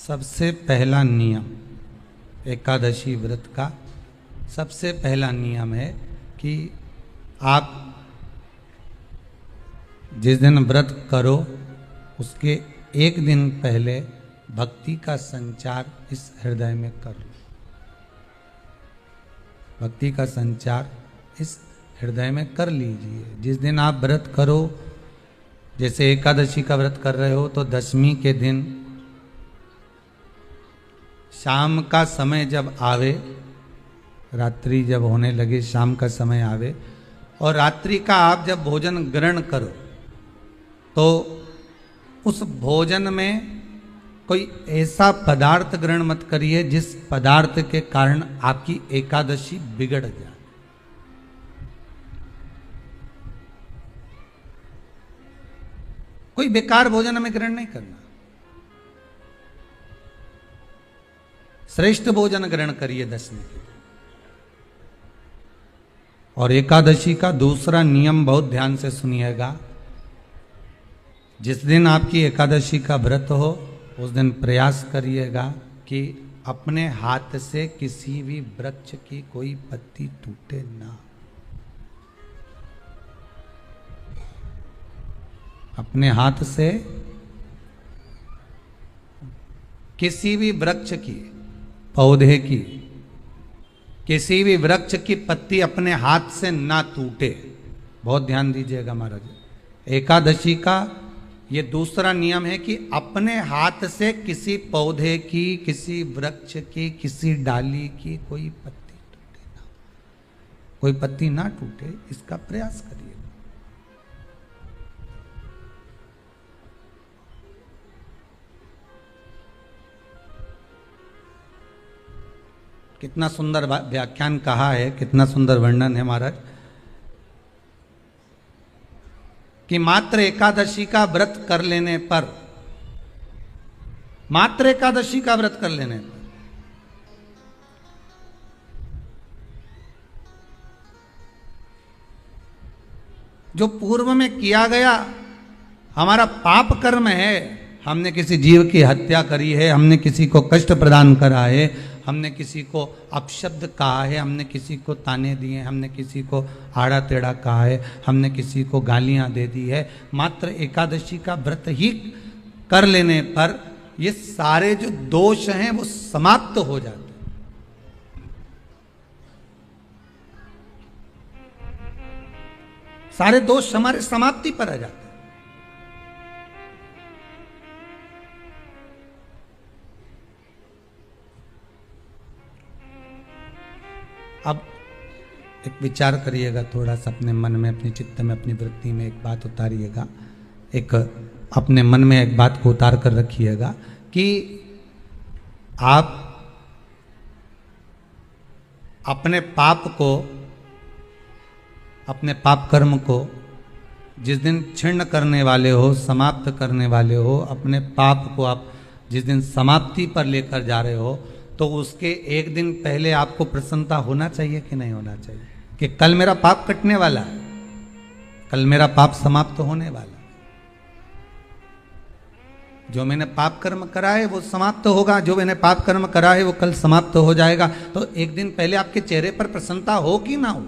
सबसे पहला नियम एकादशी व्रत का सबसे पहला नियम है कि आप जिस दिन व्रत करो उसके एक दिन पहले भक्ति का संचार इस हृदय में कर लो। भक्ति का संचार इस हृदय में कर लीजिए। जिस दिन आप व्रत करो, जैसे एकादशी का व्रत कर रहे हो तो दशमी के दिन शाम का समय जब आवे, रात्रि जब होने लगे, शाम का समय आवे और रात्रि का आप जब भोजन ग्रहण करो तो उस भोजन में कोई ऐसा पदार्थ ग्रहण मत करिए जिस पदार्थ के कारण आपकी एकादशी बिगड़ जाए। कोई बेकार भोजन हमें ग्रहण नहीं करना, श्रेष्ठ भोजन ग्रहण करिए दशमी के दिन। और एकादशी का दूसरा नियम बहुत ध्यान से सुनिएगा। जिस दिन आपकी एकादशी का व्रत हो उस दिन प्रयास करिएगा कि अपने हाथ से किसी भी वृक्ष की कोई पत्ती टूटे ना। अपने हाथ से किसी भी वृक्ष की, पौधे की, किसी भी वृक्ष की पत्ती अपने हाथ से ना टूटे। बहुत ध्यान दीजिएगा महाराज। एकादशी का ये दूसरा नियम है कि अपने हाथ से किसी पौधे की, किसी वृक्ष की, किसी डाली की कोई पत्ती टूटे ना, कोई पत्ती ना टूटे, इसका प्रयास करिए। कितना सुंदर व्याख्यान कहा है, कितना सुंदर वर्णन है महाराज कि मात्र एकादशी का व्रत कर लेने पर, मात्र एकादशी का व्रत कर लेने पर जो पूर्व में किया गया हमारा पाप कर्म है, हमने किसी जीव की हत्या करी है, हमने किसी को कष्ट प्रदान करा है, हमने किसी को अपशब्द कहा है, हमने किसी को ताने दिए, हमने किसी को आड़ा टेढ़ा कहा है, हमने किसी को गालियां दे दी है, मात्र एकादशी का व्रत ही कर लेने पर ये सारे जो दोष हैं वो समाप्त हो जाते हैं। सारे दोष हमारे समाप्ति पर आ जाते हैं। अब एक विचार करिएगा थोड़ा सा अपने मन में, अपने चित्त में, अपनी वृत्ति में एक बात उतारिएगा। एक अपने मन में एक बात को उतार कर रखिएगा कि आप अपने पाप को, अपने पाप कर्म को जिस दिन क्षीण करने वाले हो, समाप्त करने वाले हो, अपने पाप को आप जिस दिन समाप्ति पर लेकर जा रहे हो तो उसके एक दिन पहले आपको प्रसन्नता होना चाहिए कि नहीं होना चाहिए कि कल मेरा पाप कटने वाला है, कल मेरा पाप समाप्त होने वाला है। जो मैंने पाप कर्म करा है वो समाप्त होगा, जो मैंने पाप कर्म करा है वो कल समाप्त हो जाएगा। तो एक दिन पहले आपके चेहरे पर प्रसन्नता हो कि ना हो।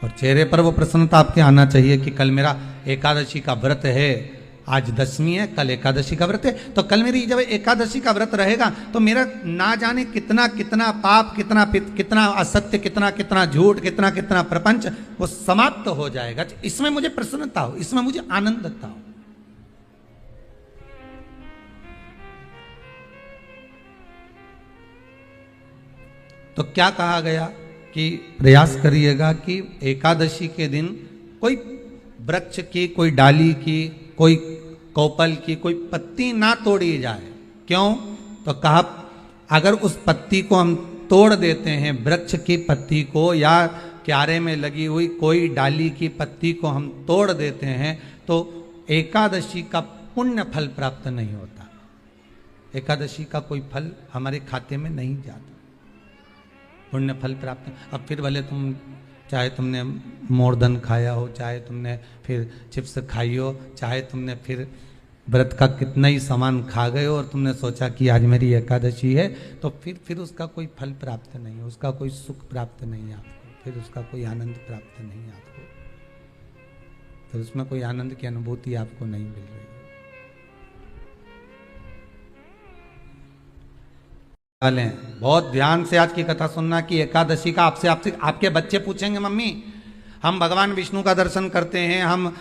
और चेहरे पर वो प्रसन्नता आपके आना चाहिए कि कल मेरा एकादशी का व्रत है, आज दशमी है, कल एकादशी का व्रत है, तो कल मेरी जब एकादशी का व्रत रहेगा तो मेरा ना जाने कितना कितना पाप, कितना असत्य, कितना झूठ, कितना प्रपंच वो समाप्त हो जाएगा। इसमें मुझे प्रसन्नता हो, इसमें मुझे आनंदता हो। तो क्या कहा गया कि प्रयास करिएगा कि एकादशी के दिन कोई वृक्ष की, कोई डाली की, कोई कोपल की कोई पत्ती ना तोड़ी जाए। क्यों? तो कहा अगर उस पत्ती को हम तोड़ देते हैं, वृक्ष की पत्ती को या क्यारे में लगी हुई कोई डाली की पत्ती को हम तोड़ देते हैं तो एकादशी का पुण्य फल प्राप्त नहीं होता, एकादशी का कोई फल हमारे खाते में नहीं जाता, पुण्य फल प्राप्त। अब फिर भले तुम चाहे तुमने मोरधन खाया हो, चाहे तुमने फिर चिप्स खाई हो, चाहे तुमने फिर व्रत का कितना ही सामान खा गए हो और तुमने सोचा कि आज मेरी एकादशी है, तो फिर उसका कोई फल प्राप्त नहीं है, उसका कोई सुख प्राप्त नहीं है आपको, फिर उसका कोई आनंद प्राप्त नहीं है आपको, फिर उसमें कोई आनंद की अनुभूति आपको नहीं मिल रही। बहुत ध्यान से आज की कथा सुनना कि एकादशी का आपसे आपके बच्चे पूछेंगे, मम्मी हम भगवान विष्णु का दर्शन करते हैं, हम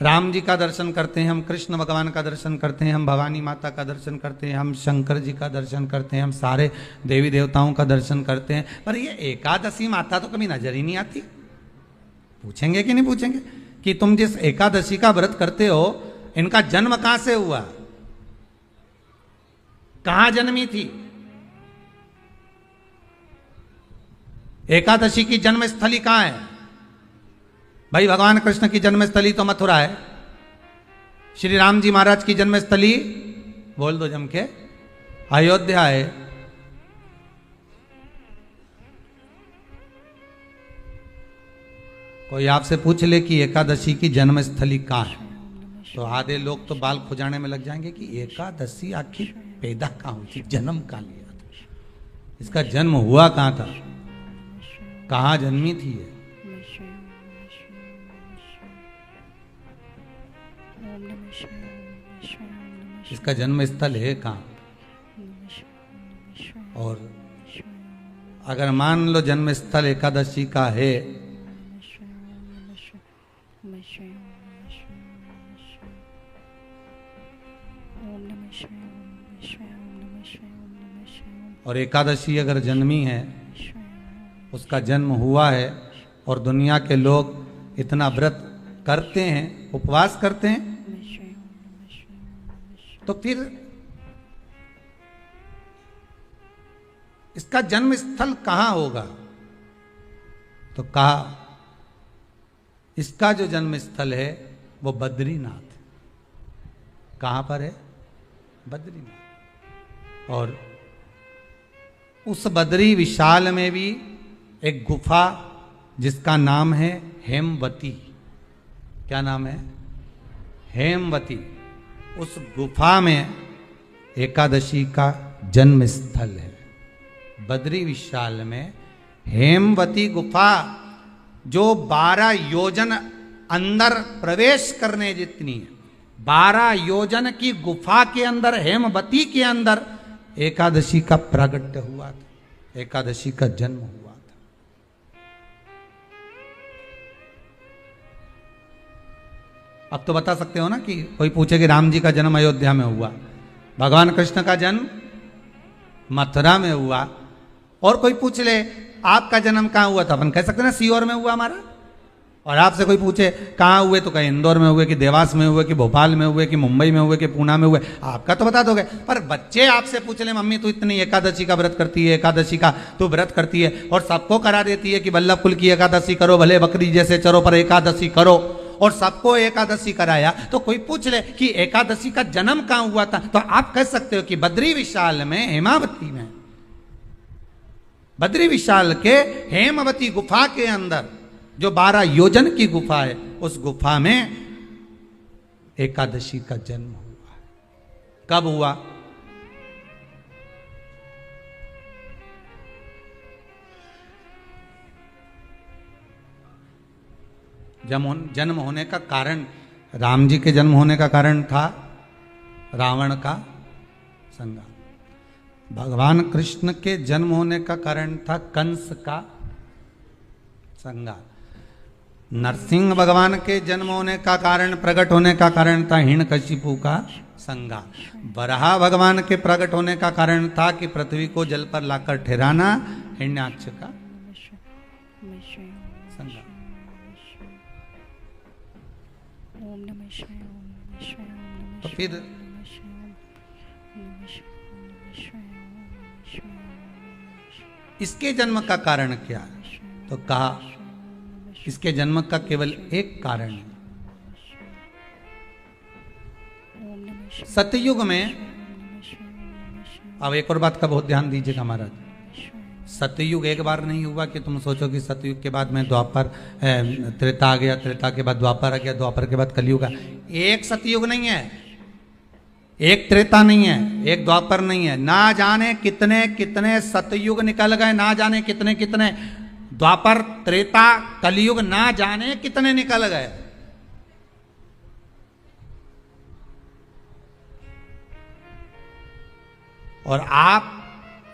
राम जी का दर्शन करते हैं, हम कृष्ण भगवान का दर्शन करते हैं, हम भवानी माता का दर्शन करते हैं, हम शंकर जी का दर्शन करते हैं, हम सारे देवी देवताओं का दर्शन करते हैं, पर ये एकादशी माता तो कभी नजर ही नहीं आती। पूछेंगे कि नहीं पूछेंगे कि तुम जिस एकादशी का व्रत करते हो, इनका जन्म कहां से हुआ, कहां जन्मी थी? एकादशी की जन्मस्थली कहां है? भाई भगवान कृष्ण की जन्मस्थली तो मथुरा है, श्री राम जी महाराज की जन्मस्थली बोल दो जम के अयोध्या है। कोई आपसे पूछ ले कि एकादशी की जन्मस्थली कहां है, तो आधे लोग तो बाल खुजाने में लग जाएंगे कि एकादशी आखिर पैदा कहां हुई थी, जन्म कहां लिया था, इसका जन्म हुआ कहां था, कहां जन्मी थी ये? इसका जन्म स्थल है कहां? और अगर मान लो जन्म स्थल एकादशी का है, और एकादशी अगर जन्मी है, उसका जन्म हुआ है, और दुनिया के लोग इतना व्रत करते हैं, उपवास करते हैं, तो फिर इसका जन्म स्थल कहां होगा? तो कहा इसका जो जन्म स्थल है वो बद्रीनाथ। कहां पर है? बद्रीनाथ। और उस बद्री विशाल में भी एक गुफा जिसका नाम है हेमवती। क्या नाम है? हेमवती। उस गुफा में एकादशी का जन्म स्थल है। बद्री विशाल में हेमवती गुफा, जो 12 योजन अंदर प्रवेश करने जितनी है, 12 योजन की गुफा के अंदर, हेमवती के अंदर एकादशी का प्रागट्य हुआ था, एकादशी का जन्म हुआ था। अब तो बता सकते हो ना कि कोई पूछे कि राम जी का जन्म अयोध्या में हुआ, भगवान कृष्ण का जन्म मथुरा में हुआ, और कोई पूछ ले आपका जन्म कहां हुआ था, अपन कह सकते ना सीहोर में हुआ हमारा। और आपसे कोई पूछे कहां हुए, तो कहीं इंदौर में हुए, कि देवास में हुए, कि भोपाल में हुए, कि मुंबई में हुए, कि पूना में हुए, आपका तो बता दोगे। पर बच्चे आपसे पूछ ले मम्मी तू इतनी एकादशी का व्रत करती है, एकादशी का तू व्रत करती है, और सबको करा देती है कि वल्लभ कुल की एकादशी करो, भले बकरी जैसे चरो पर एकादशी करो, और सबको एकादशी कराया, तो कोई पूछ ले कि एकादशी का जन्म कहां हुआ था, तो आप कह सकते हो कि बद्री विशाल में, हेमावती में, बद्री विशाल के हेमवती गुफा के अंदर, जो 12 योजन की गुफा है, उस गुफा में एकादशी का जन्म हुआ। कब हुआ? जन्म होने का कारण, राम जी के जन्म होने का कारण था रावण का संहार। भगवान कृष्ण के जन्म होने का कारण था कंस का संहार। नरसिंह भगवान के जन्म होने का कारण, प्रकट होने का कारण था हिरण्यकशिपु का संहार। वराह भगवान के प्रकट होने का कारण था कि पृथ्वी को जल पर लाकर ठहराना, हिरण्याक्ष का संहार। तो फिर इसके जन्म का कारण क्या है? तो कहा इसके जन्म का केवल एक कारण है। सतयुग में, अब एक और बात का बहुत ध्यान दीजिएगा महाराज, सतयुग एक बार नहीं हुआ कि तुम सोचो कि सतयुग के बाद में द्वापर त्रेता आ गया, त्रेता के बाद द्वापर आ गया, द्वापर के बाद कलयुग आ। एक सतयुग नहीं है, एक त्रेता नहीं है, एक द्वापर नहीं है। ना जाने कितने कितने सतयुग निकल गए, ना जाने कितने कितने द्वापर त्रेता कलयुग, ना जाने कितने निकल गए। और आप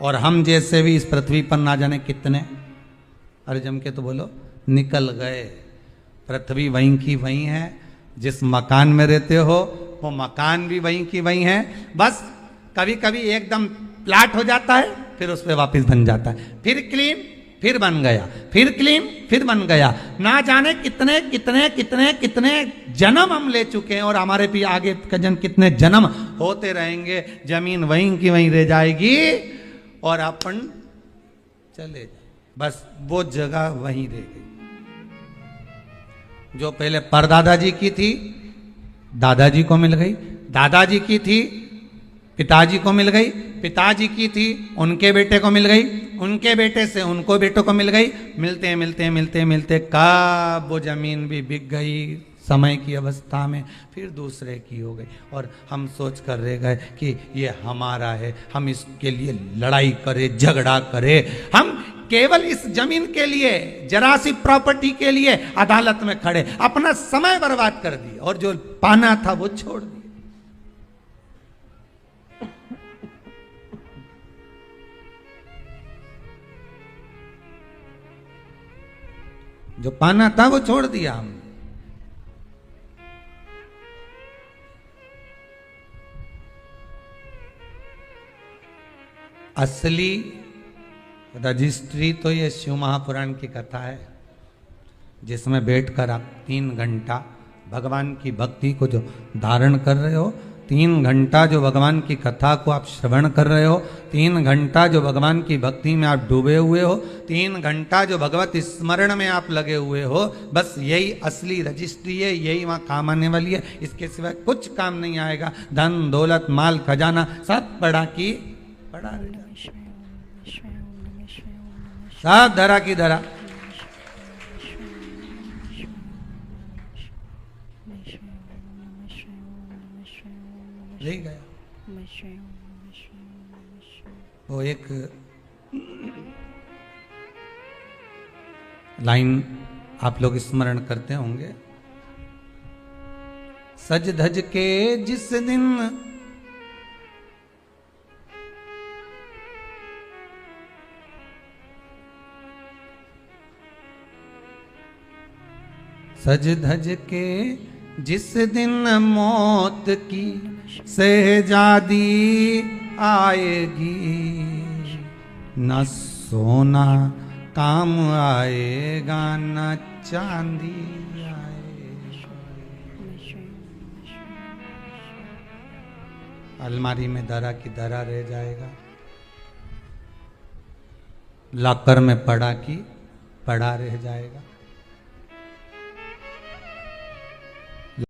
और हम जैसे भी इस पृथ्वी पर ना जाने कितने, अरे जम के तो बोलो, निकल गए। पृथ्वी वहीं की वहीं है, जिस मकान में रहते हो वो मकान भी वहीं की वहीं है। बस कभी कभी एकदम प्लाट हो जाता है, फिर उस पर वापस बन जाता है, फिर क्लीन, फिर बन गया, फिर क्लीन, फिर बन गया। ना जाने कितने कितने कितने कितने जन्म हम ले चुके हैं, और हमारे भी आगे का जन्म कितने जन्म होते रहेंगे। जमीन वहीं की वहीं रह जाएगी और अपन चले जाए, बस वो जगह वहीं रह गई। जो पहले परदादाजी की थी दादाजी को मिल गई, दादाजी की थी पिताजी को मिल गई, पिताजी की थी उनके बेटे को मिल गई, उनके बेटे से उनको बेटों को मिल गई। मिलते मिलते मिलते मिलते कब वो जमीन भी बिक गई समय की अवस्था में, फिर दूसरे की हो गई। और हम सोच कर रह गए कि ये हमारा है, हम इसके लिए लड़ाई करें, झगड़ा करें। हम केवल इस जमीन के लिए, जरा सी प्रॉपर्टी के लिए अदालत में खड़े, अपना समय बर्बाद कर दिया, और जो पाना था वो छोड़ दिया। जो पाना था वो छोड़ दिया हमने। असली रजिस्ट्री तो ये शिव महापुराण की कथा है, जिसमें बैठकर आप 3 घंटा भगवान की भक्ति को जो धारण कर रहे हो, 3 घंटा जो भगवान की कथा को आप श्रवण कर रहे हो, 3 घंटा जो भगवान की भक्ति में आप डूबे हुए हो, 3 घंटा जो भगवत स्मरण में आप लगे हुए हो, बस यही असली रजिस्ट्री है, यही वहाँ काम आने वाली है। इसके सिवाय कुछ काम नहीं आएगा। धन दौलत माल खजाना सब पड़ा की पड़ा रहेगा, सब धरा की धरा। रह गया। वो एक लाइन आप लोग स्मरण करते होंगे, सज धज के जिस दिन सज धज के जिस दिन मौत की शहजादी आएगी, न सोना काम आएगा न चांदी आएगी। अलमारी में धरा की धरा रह जाएगा, लॉकर में पड़ा की पड़ा रह जाएगा।